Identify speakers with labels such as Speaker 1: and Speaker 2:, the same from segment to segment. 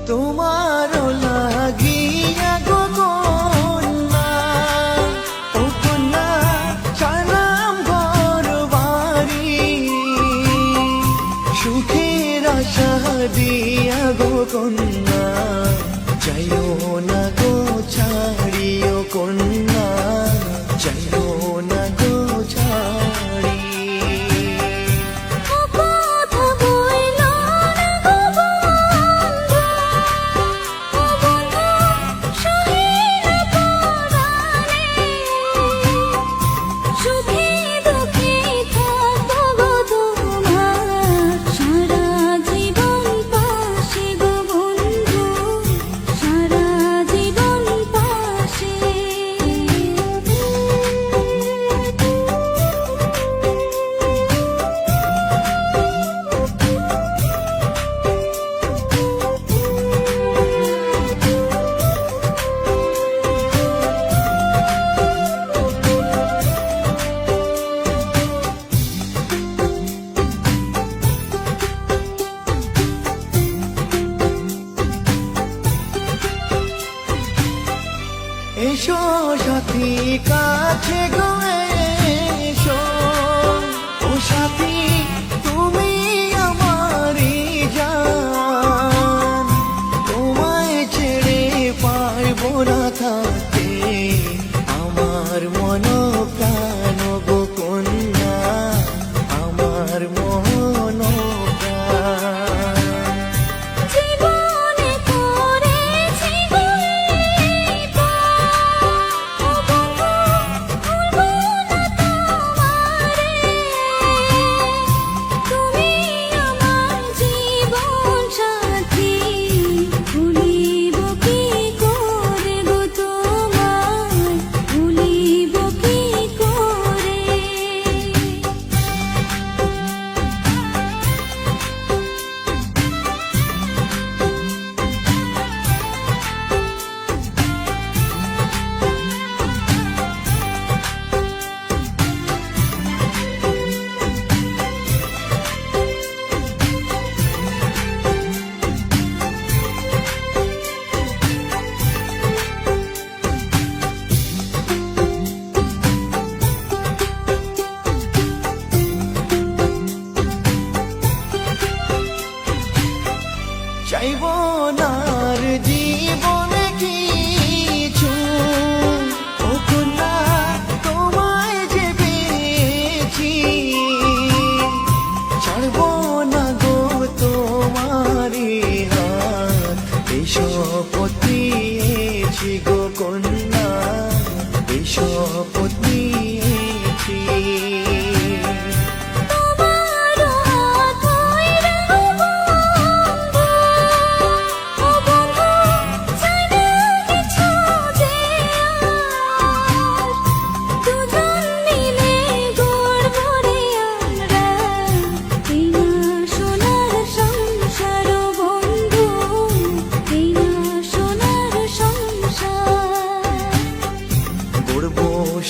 Speaker 1: তোমার লাগিয়া গো কন্যা, ও কন্যা ছাড়লাম ঘর বাড়ি, সুখের আশা দিয়া গো কন্যা, যাইও না গো ছাড়িও কন্যা, যাইও না গো ছাড়ি। এসো সাথী কাছে গো এসো, ও সাথী তুমি আমারই জান, তোমায় ছেড়ে পারবো না থাকতে, আমার মন প্রাণ গো কন্যা, আমার মন প্রাণ। চাইব না আর জীবনে কিছু, ও কন্যা তোমায় যে পেয়েছি, ছাড়ব না গো তোমারি হাত, এই শপথ নিয়েছি গো কন্যা, এই শপথ নিয়েছি।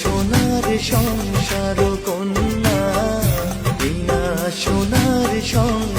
Speaker 1: সোনার সংসার কন্যা, এই না সোনার সংসার।